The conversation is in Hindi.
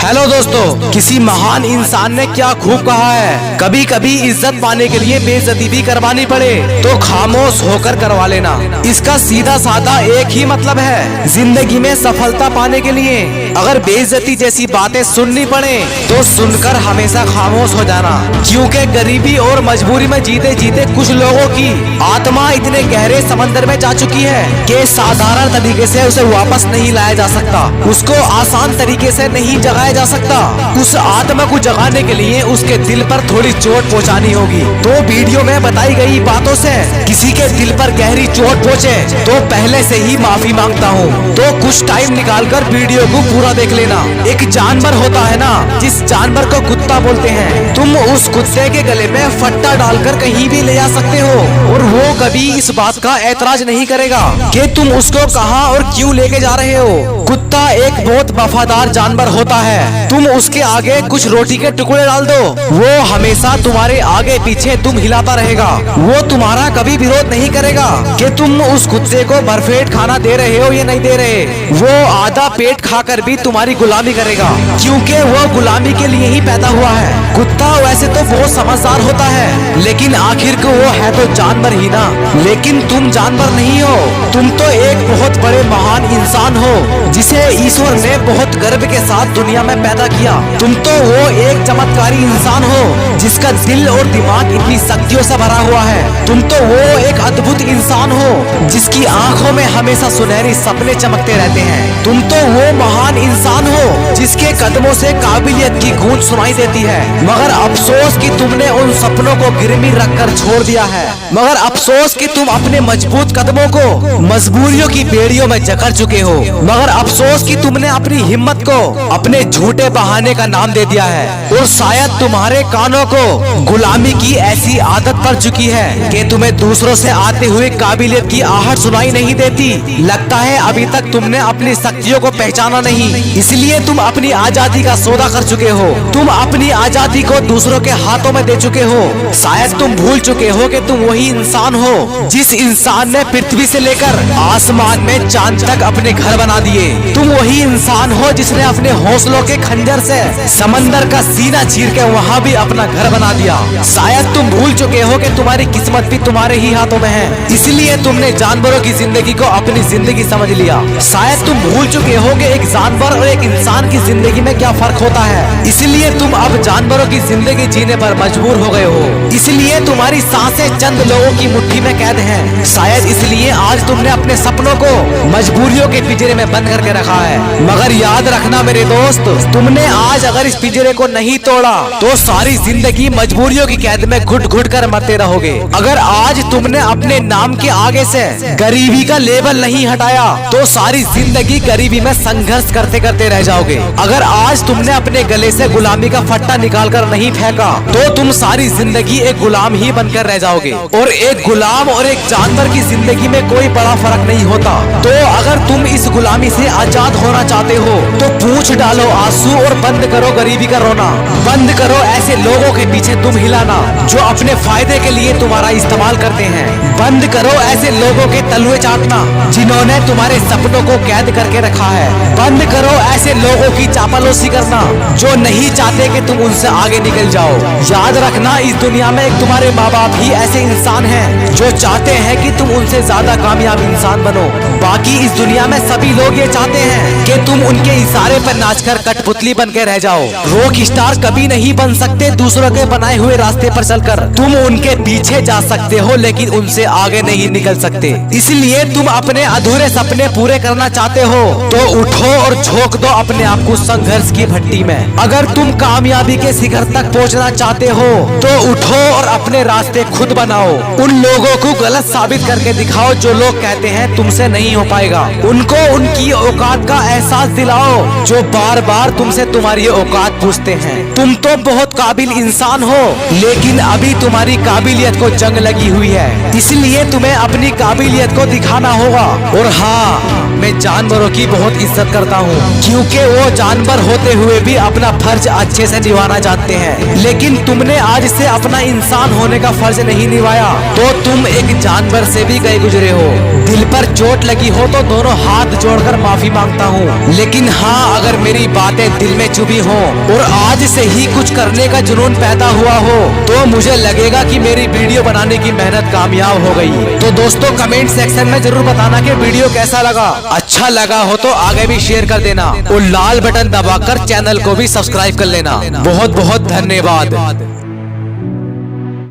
हेलो दोस्तों, किसी महान इंसान ने क्या खूब कहा है, कभी कभी इज्जत पाने के लिए बेइज्जती भी करवानी पड़े तो खामोश होकर करवा लेना। इसका सीधा साधा एक ही मतलब है, जिंदगी में सफलता पाने के लिए अगर बेइज्जती जैसी बातें सुननी पड़े तो सुनकर हमेशा खामोश हो जाना, क्योंकि गरीबी और मजबूरी में जीते जीते कुछ लोगों की आत्मा इतने गहरे समंदर में जा चुकी है कि साधारण तरीके से उसे वापस नहीं लाया जा सकता, उसको आसान तरीके से नहीं जगाया जा सकता। उस आत्मा को जगाने के लिए उसके दिल पर थोड़ी चोट पहुंचानी होगी। तो वीडियो में बताई गई बातों से किसी के दिल पर गहरी चोट पहुंचे तो पहले से ही माफी मांगता हूँ। तो कुछ टाइम निकालकर वीडियो को पूरा देख लेना। एक जानवर होता है ना, जिस जानवर को कुत्ता बोलते हैं, तुम उस कुत्ते के गले में फट्टा डालकर कहीं भी ले जा सकते हो और वो कभी इस बात का ऐतराज नहीं करेगा कि तुम उसको कहाँ और क्यों लेके जा रहे हो। कुत्ता एक बहुत वफादार जानवर होता है। तुम उसके आगे कुछ रोटी के टुकड़े डाल दो, वो हमेशा तुम्हारे आगे पीछे तुम हिलाता रहेगा। वो तुम्हारा कभी विरोध नहीं करेगा कि तुम उस कुत्ते को भरपेट खाना दे रहे हो या नहीं दे रहे। वो आधा पेट खाकर भी तुम्हारी गुलामी करेगा, क्योंकि वो गुलामी के लिए ही पैदा हुआ है। कुत्ता वैसे तो बहुत समझदार होता है, लेकिन आखिर को वो है तो जानवर ही ना। लेकिन तुम जानवर नहीं हो, तुम तो एक बहुत बड़े महान इंसान हो जिसे ईश्वर ने बहुत गर्व के साथ दुनिया में पैदा किया। तुम तो वो एक चमत्कारी इंसान हो जिसका दिल और दिमाग इतनी शक्तियों से भरा हुआ है। तुम तो वो एक अद्भुत इंसान हो जिसकी आंखों में हमेशा सुनहरी सपने चमकते रहते हैं। तुम तो वो महान इंसान हो जिसके कदमों से काबिलियत की गूंज सुनाई देती है। मगर अफसोस कि तुमने उन सपनों को गिरवी रखकर छोड़ दिया है। मगर अफसोस कि तुम अपने मजबूत कदमों को मजबूरियों की बेड़ियों में जकड़ चुके हो। मगर अफसोस कि तुमने अपनी हिम्मत को अपने झूठे बहाने का नाम दे दिया है। और शायद तुम्हारे कानों को गुलामी की ऐसी आदत पड़ चुकी है कि तुम्हें दूसरों से आते हुए काबिलियत की आहट सुनाई नहीं देती। लगता है अभी तक तुमने अपनी शक्तियों को पहचाना नहीं, इसलिए तुम अपनी आजादी का सौदा कर चुके हो। तुम अपनी आजादी को दूसरों के हाथों में दे चुके हो। शायद तुम भूल चुके हो कि तुम वही इंसान हो जिस इंसान ने पृथ्वी से लेकर आसमान में चांद तक अपने घर बना दिए। तुम वही इंसान हो जिसने अपने हौसलों के खंजर से समंदर का सीना चीर के वहाँ भी अपना घर बना दिया। शायद तुम भूल चुके हो कि तुम्हारी किस्मत भी तुम्हारे ही हाथों में है, इसलिए तुमने जानवरों की जिंदगी को अपनी जिंदगी समझ लिया। शायद तुम भूल चुके हो कि एक जानवर और एक इंसान की जिंदगी में क्या फर्क होता है, इसलिए तुम अब जानवरों की जिंदगी जीने पर मजबूर हो गए हो। इसलिए तुम्हारी सांसें चंद लोगों की मुट्ठी में कैद हैं। शायद इसलिए आज तुमने अपने सपनों को मजबूरियों के पिंजरे में बंद करके रखा है। मगर याद रखना मेरे दोस्त, तुमने आज अगर इस पिंजरे को नहीं तोड़ा तो सारी जिंदगी मजबूरियों की कैद में घुट घुट कर मरते रहोगे। अगर आज तुमने अपने नाम के आगे से गरीबी का लेबल नहीं हटाया तो सारी जिंदगी गरीबी में संघर्ष करते करते रह जाओगे। अगर आज तुमने अपने गले से गुलामी का फट्टा निकाल कर नहीं फेंका तो तुम सारी जिंदगी एक गुलाम ही बनकर रह जाओगे। और एक गुलाम और एक जानवर की जिंदगी में कोई बड़ा फर्क नहीं होता। तो अगर तुम इस गुलामी से आजाद होना चाहते हो तो पूंछ डालो आंसू और बंद करो गरीबी का रोना। बंद करो ऐसे लोगों के पीछे तुम हिलाना जो अपने फायदे के लिए तुम्हारा इस्तेमाल करते हैं। बंद करो ऐसे लोगों के तलवे चाटना जिन्होंने तुम्हारे सपनों को कैद करके रखा है। बंद करो ऐसे लोगों की चापलूसी करना जो नहीं चाहते कि तुम उनसे आगे निकल जाओ। याद रखना, इस दुनिया में एक तुम्हारे माँ बाप ही ऐसे इंसान हैं जो चाहते हैं कि तुम उनसे ज्यादा कामयाब इंसान बनो। बाकी इस दुनिया में सभी लोग ये चाहते हैं कि तुम उनके इशारे पर नाचकर कठपुतली बन के रह जाओ। रॉक स्टार कभी नहीं बन सकते दूसरों के बनाए हुए रास्ते पर चलकर। तुम उनके पीछे जा सकते हो लेकिन उनसे आगे नहीं निकल सकते। इसलिए तुम अपने अधूरे सपने पूरे करना चाहते हो तो उठो और झोंक दो अपने आप को संघर्ष की भट्टी में। अगर तुम कामयाबी के शिखर तक पहुंचना चाहते हो तो उठो और अपने रास्ते खुद बनाओ। उन लोगों को गलत साबित करके दिखाओ जो लोग कहते हैं तुमसे नहीं हो पाएगा। उनको उनकी औकात का एहसास दिलाओ जो बार बार तुमसे तुम्हारी औकात पूछते हैं। तुम तो बहुत काबिल इंसान हो लेकिन अभी तुम्हारी काबिलियत को जंग लगी हुई है, इसलिए तुम्हें अपनी काबिलियत को दिखाना होगा। और हाँ, मैं जानवरों की बहुत इज्जत करता हूँ, क्योंकि वो जानवर होते हुए भी अपना फर्ज अच्छे से निभाना जानते हैं। लेकिन तुमने आज से अपना इंसान होने का फर्ज नहीं निभाया, तो तुम एक जानवर से भी गए गुजरे हो। दिल पर चोट लगी हो तो दोनों हाथ जोड़कर माफी मांगता हूँ। लेकिन हाँ, अगर मेरी बातें दिल में चुभी हो और आज से ही कुछ करने का जुनून पैदा हुआ हो, तो मुझे लगेगा कि मेरी वीडियो बनाने की मेहनत कामयाब हो गई। तो दोस्तों, कमेंट सेक्शन में जरूर बताना कि वीडियो कैसा लगा। अच्छा लगा हो तो आगे भी शेयर कर देना और लाल बटन दबाकर चैनल को भी सब्सक्राइब कर लेना। बहुत बहुत धन्यवाद।